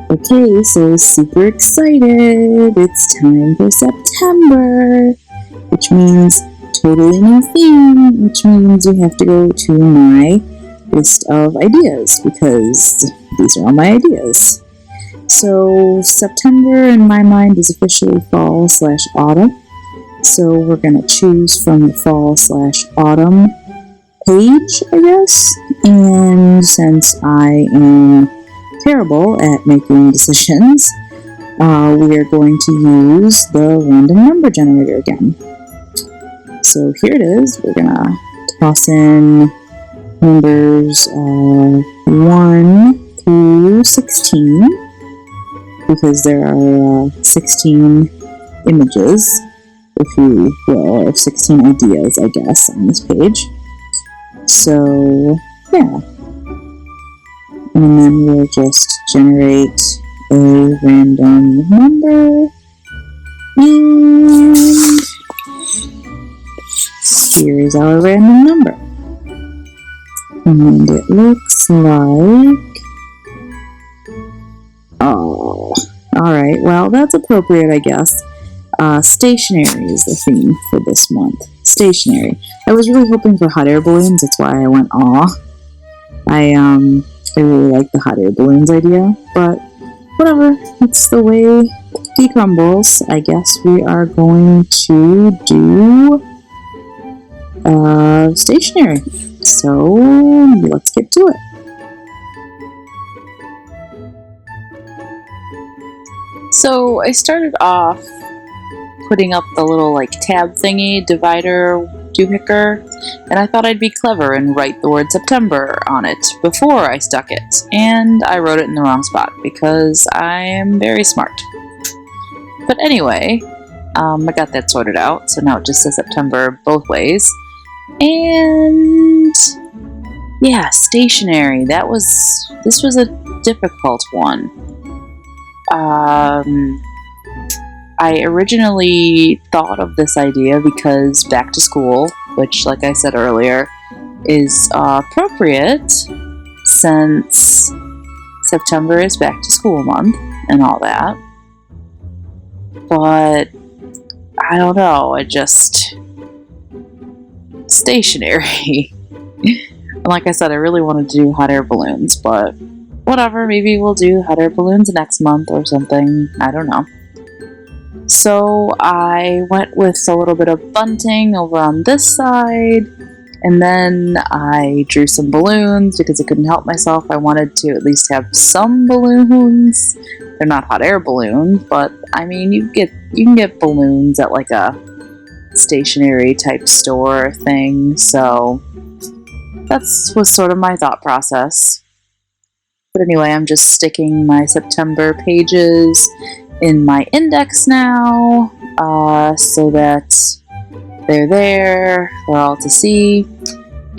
Okay, so super excited! It's time for September, which means totally new theme, which means you have to go to my list of ideas, because these are all my ideas. So September in my mind is officially fall/autumn. So we're going to choose from the fall/autumn page, I guess. And since I am terrible at making decisions, we are going to use the random number generator again. So here it is. We're going to toss in numbers 1 through 16, because there are 16 images, if you will, or 16 ideas, I guess, on this page. So, yeah. And then we'll just generate a random number. And here is our random number. And it looks like... Oh, alright, well, that's appropriate, I guess. Stationery is the theme for this month. Stationery. I was really hoping for hot air balloons, that's why I went aw. I really like the hot air balloons idea, but whatever, it's the way he crumbles. I guess we are going to do stationery. So let's get to it. So I started off putting up the little tab thingy, divider, doohicker, and I thought I'd be clever and write the word September on it before I stuck it, and I wrote it in the wrong spot because I am very smart. But anyway, I got that sorted out, so now it just says September both ways. And yeah, stationery. This was a difficult one. I originally thought of this idea because back to school, which, like I said earlier, is appropriate since September is back to school month and all that. But I don't know, stationery. And like I said, I really wanted to do hot air balloons, but whatever, maybe we'll do hot air balloons next month or something. I don't know. So I went with a little bit of bunting over on this side, and then I drew some balloons because I couldn't help myself. I wanted to at least have some balloons. They're not hot air balloons, but I mean, you can get balloons at like a stationery type store thing. So that was sort of my thought process. But anyway, I'm just sticking my September pages in my index now, so that they're there for all to see.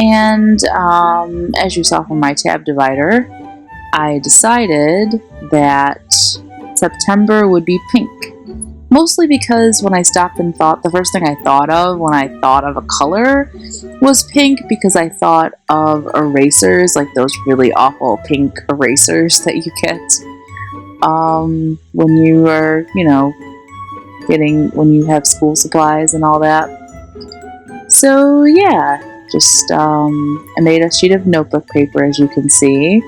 And as you saw from my tab divider, I decided that September would be pink. Mostly because when I stopped and thought, the first thing I thought of when I thought of a color was pink, because I thought of erasers, like those really awful pink erasers that you get when you are, when you have school supplies and all that. So yeah, just I made a sheet of notebook paper, as you can see,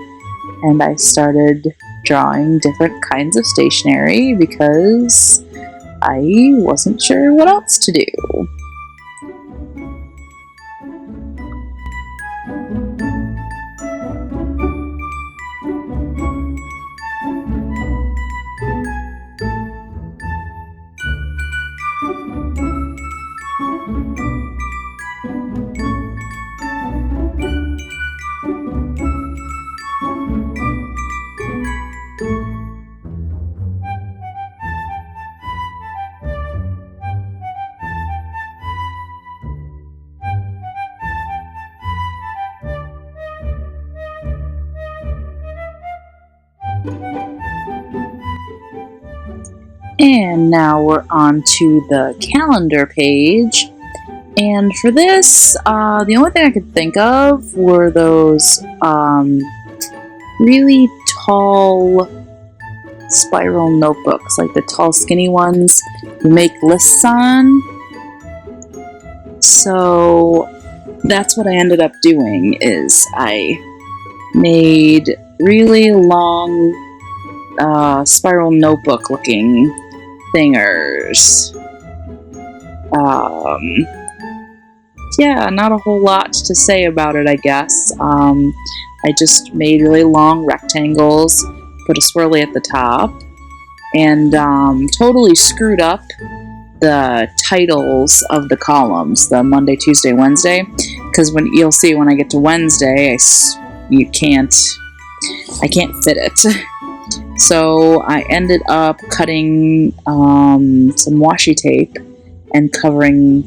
and I started drawing different kinds of stationery because I wasn't sure what else to do. And now we're on to the calendar page. And for this, the only thing I could think of were those really tall spiral notebooks, like the tall, skinny ones you make lists on. So that's what I ended up doing, is I made really long spiral notebook looking thingers. Yeah, not a whole lot to say about it, I guess. I just made really long rectangles, put a swirly at the top, and totally screwed up the titles of the columns, the Monday, Tuesday, Wednesday, because when you'll see when I get to Wednesday, I can't fit it. So I ended up cutting some washi tape and covering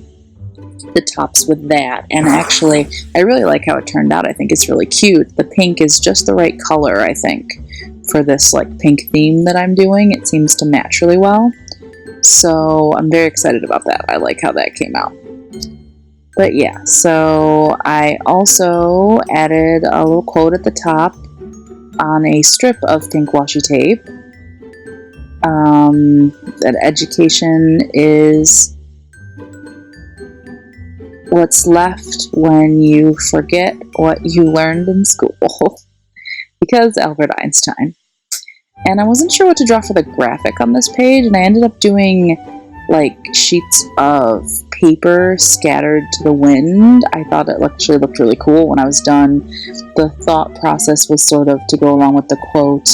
the tops with that. And actually, I really like how it turned out. I think it's really cute. The pink is just the right color, I think, for this like pink theme that I'm doing. It seems to match really well. So I'm very excited about that. I like how that came out. But yeah, so I also added a little quote at the top on a strip of pink washi tape. That education is what's left when you forget what you learned in school. Because Albert Einstein. And I wasn't sure what to draw for the graphic on this page, and I ended up doing like sheets of paper scattered to the wind. I thought it actually looked really cool when I was done. The thought process was sort of to go along with the quote,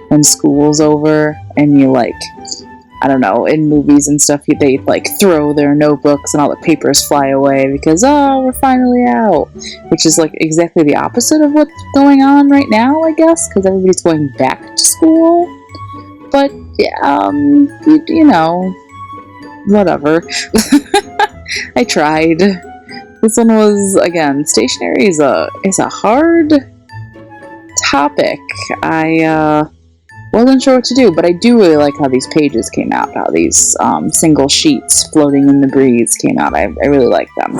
when school's over and you like, I don't know, in movies and stuff, they like throw their notebooks and all the papers fly away because, oh, we're finally out. Which is like exactly the opposite of what's going on right now, I guess, because everybody's going back to school. But, yeah, you know, whatever. I tried. This one was, again, stationery is a hard topic. I wasn't sure what to do, but I do really like how these pages came out, how these single sheets floating in the breeze came out. I really like them.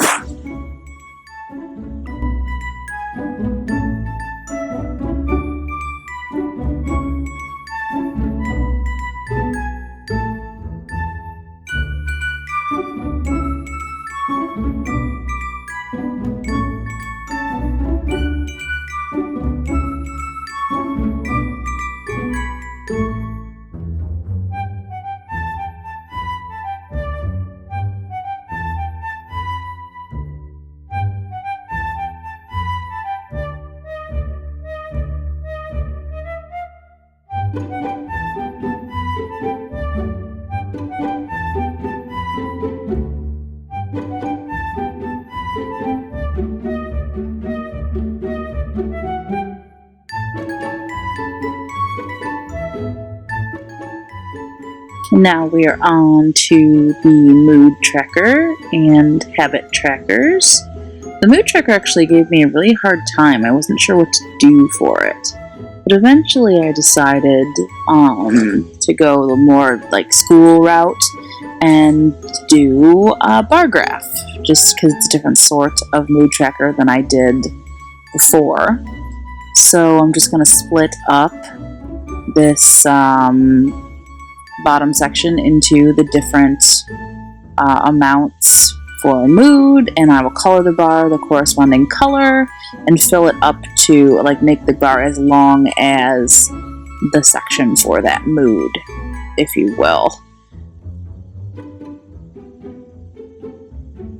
Now we are on to the mood tracker and habit trackers. The mood tracker actually gave me a really hard time. I wasn't sure what to do for it. But eventually I decided to go the more like school route and do a bar graph, just because it's a different sort of mood tracker than I did before. So I'm just going to split up this bottom section into the different amounts for a mood, and I will color the bar the corresponding color and fill it up to like make the bar as long as the section for that mood, if you will.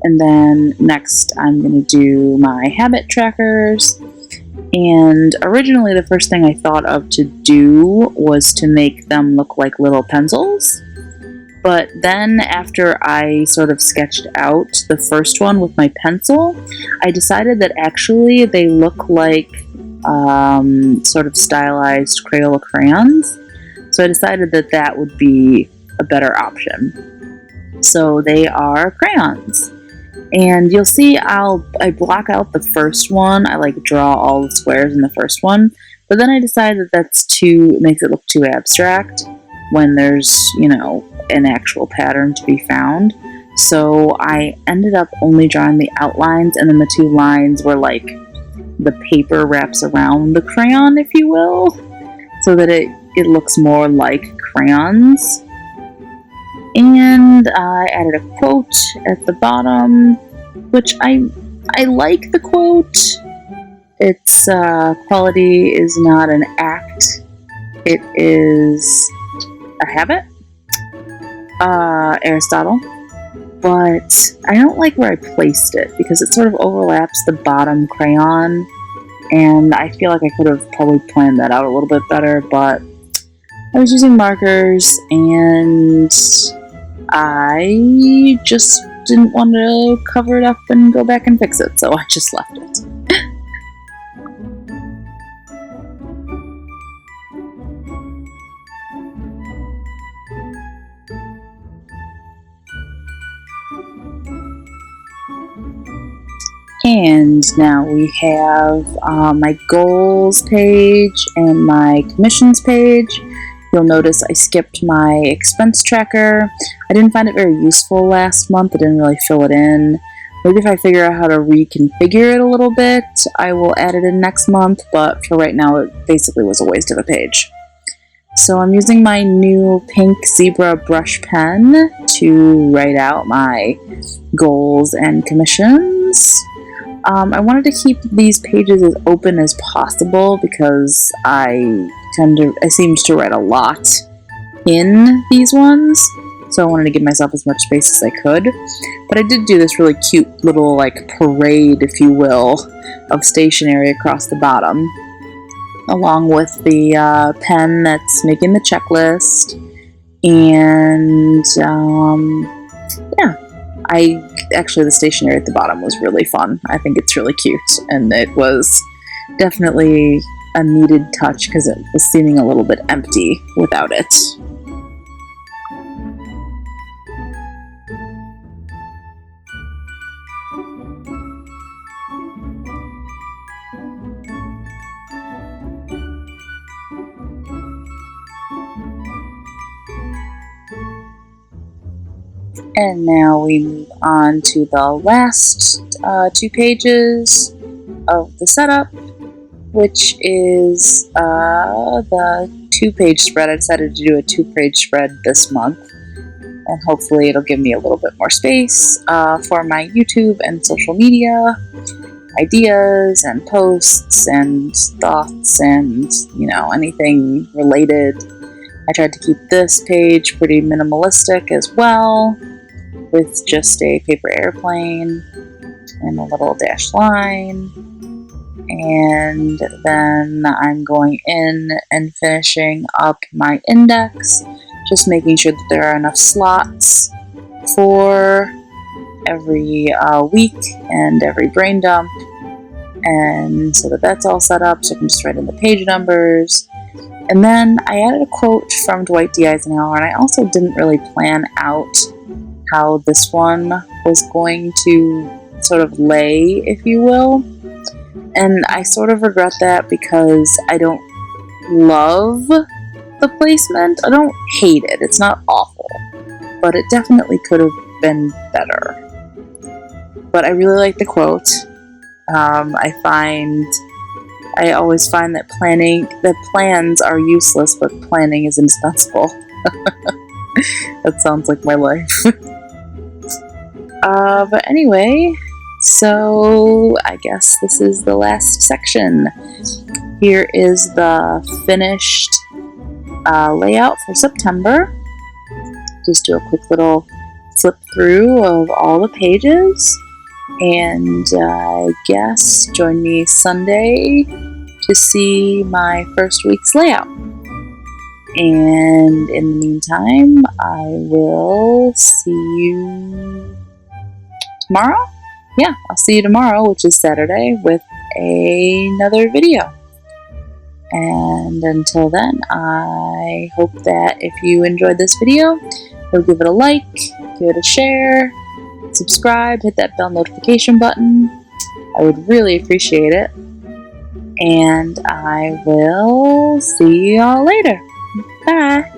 And then next I'm going to do my habit trackers. And originally the first thing I thought of to do was to make them look like little pencils. But then after I sort of sketched out the first one with my pencil, I decided that actually they look like sort of stylized Crayola crayons. So I decided that that would be a better option. So they are crayons. And you'll see I block out the first one. I like draw all the squares in the first one. But then I decided that makes it look too abstract when there's, you know, an actual pattern to be found. So I ended up only drawing the outlines, and then the two lines were like the paper wraps around the crayon, if you will, so that it it looks more like crayons. And I added a quote at the bottom, which I like the quote. It's quality is not an act, it is a habit. Aristotle. But I don't like where I placed it because it sort of overlaps the bottom crayon, and I feel like I could have probably planned that out a little bit better, but I was using markers and I just didn't want to cover it up and go back and fix it, so I just left it. And now we have my goals page and my commissions page. You'll notice I skipped my expense tracker. I didn't find it very useful last month. I didn't really fill it in. Maybe if I figure out how to reconfigure it a little bit, I will add it in next month, but for right now it basically was a waste of a page. So I'm using my new pink zebra brush pen to write out my goals and commissions. I wanted to keep these pages as open as possible because I seemed to write a lot in these ones, so I wanted to give myself as much space as I could. But I did do this really cute little like parade, if you will, of stationery across the bottom, along with the pen that's making the checklist, and yeah. Actually, the stationery at the bottom was really fun. I think it's really cute, and it was definitely a needed touch because it was seeming a little bit empty without it. And now we move on to the last 2 pages of the setup, which is the 2-page spread. I decided to do a 2-page spread this month, and hopefully it'll give me a little bit more space for my YouTube and social media ideas and posts and thoughts and, you know, anything related. I tried to keep this page pretty minimalistic as well, with just a paper airplane and a little dashed line. And then I'm going in and finishing up my index, just making sure that there are enough slots for every week and every brain dump, and so that that's all set up so I can just write in the page numbers. And then I added a quote from Dwight D. Eisenhower, and I also didn't really plan out how this one was going to sort of lay, if you will. And I sort of regret that because I don't love the placement. I don't hate it. It's not awful. But it definitely could have been better. But I really like the quote. I always find that plans are useless, but planning is indispensable. That sounds like my life. But anyway, so I guess this is the last section. Here is the finished layout for September. Just do a quick little flip through of all the pages, and I guess join me Sunday to see my first week's layout. And in the meantime, I will see you tomorrow? Yeah, I'll see you tomorrow, which is Saturday, with another video. And until then, I hope that if you enjoyed this video, you'll give it a like, give it a share, subscribe, hit that bell notification button. I would really appreciate it. And I will see y'all later. Bye!